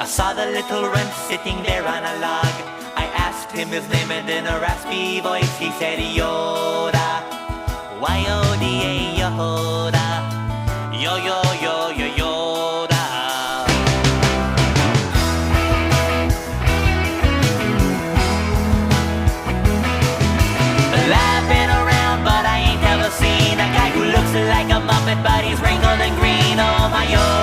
saw the little wren sitting there on a log. I asked him his name and in a raspy voice he said Yoda. Y-O-D-A, Yoda. Yo-yo-yo-yo Yoda. Well, I've been around but I ain't never seen a guy who looks like a Muppet but he's wrinkled and green. Oh my Yoda.